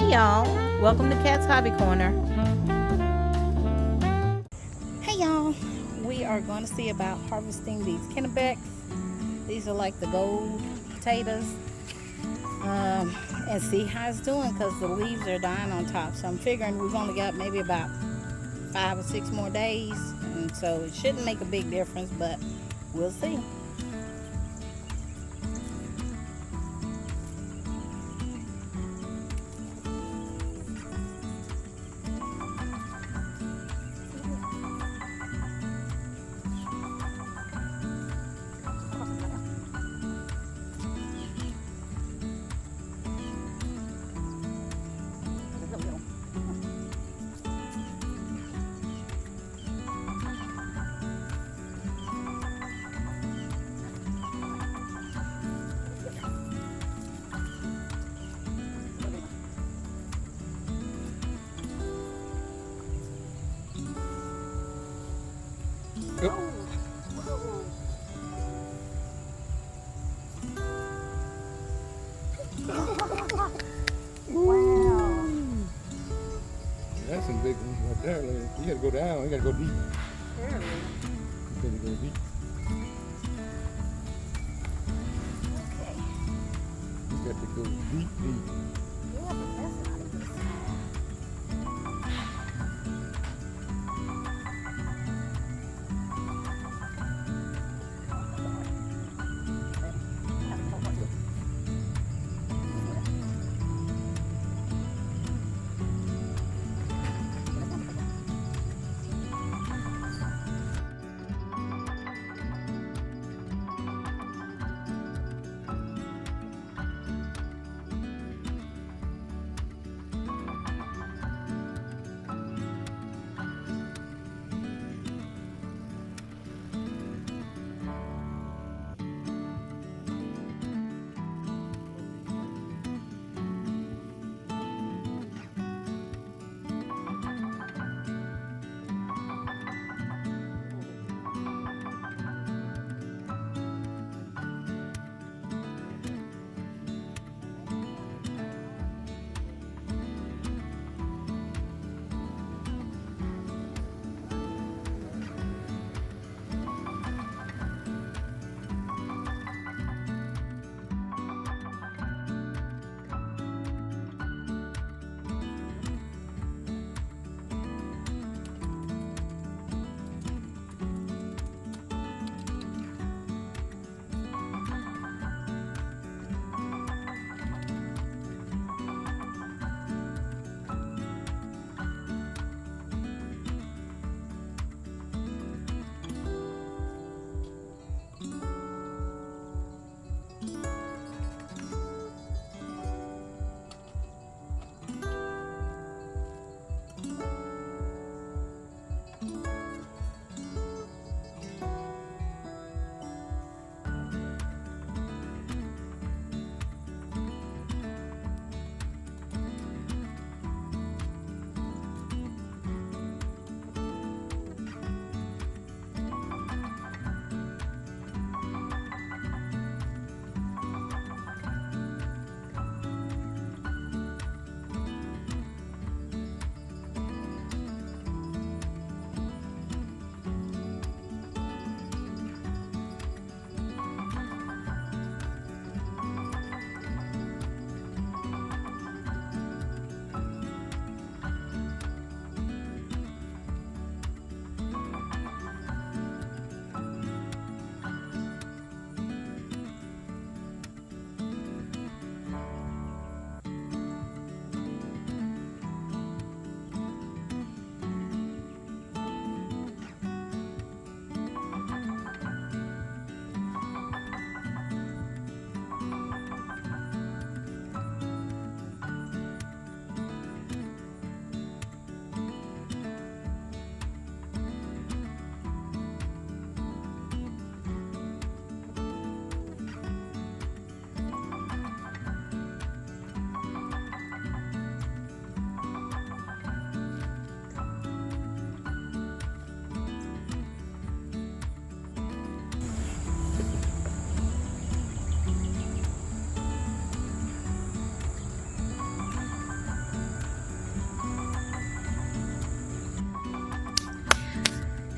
Hey y'all, welcome to Cat's Hobby Corner. Hey y'all, we are going to see about harvesting these Kennebecs. These are like the gold potatoes, and see how it's doing because the leaves are dying on top. So I'm figuring we've only got maybe about 5 or 6 more days, and so it shouldn't make a big difference, but we'll see. Yep. Wow. That's some big ones right there. You gotta go down. You gotta go deep. Really? You gotta go deep. Okay. You got to go deep, deep. Yeah, but that's not a good sign.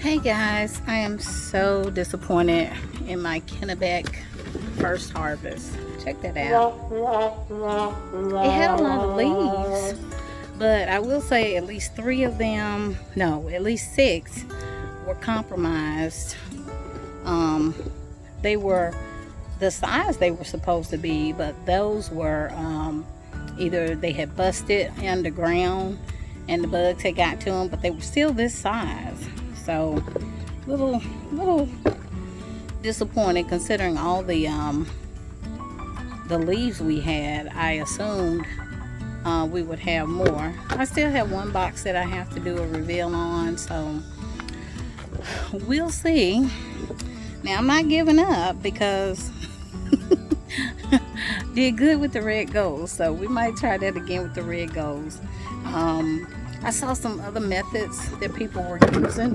Hey guys, I am so disappointed in my Kennebec first harvest. Check that out. It had a lot of leaves, but I will say at least 3 of them, no, at least 6 were compromised. They were the size they were supposed to be, but those were either they had busted underground and the bugs had got to them, but they were still this size. So little disappointed considering all the leaves we had. I assumed we would have more. I still have one box that I have to do a reveal on, so we'll see. Now I'm not giving up because did good with the red golds, so we might try that again with the red golds. I saw some other methods that people were using,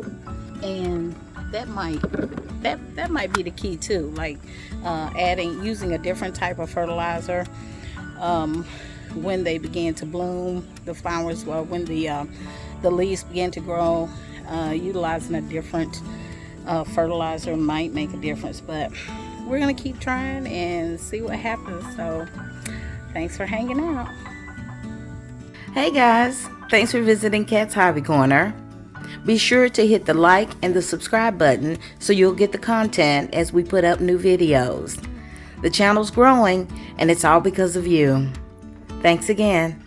and that might be the key too, like using a different type of fertilizer when they begin to bloom, the flowers, well, when the leaves begin to grow. Utilizing a different fertilizer might make a difference, but we're gonna keep trying and see what happens. So thanks for hanging out. Hey guys, thanks for visiting Cat's Hobby Corner. Be sure to hit the like and the subscribe button so you'll get the content as we put up new videos. The channel's growing and it's all because of you. Thanks again.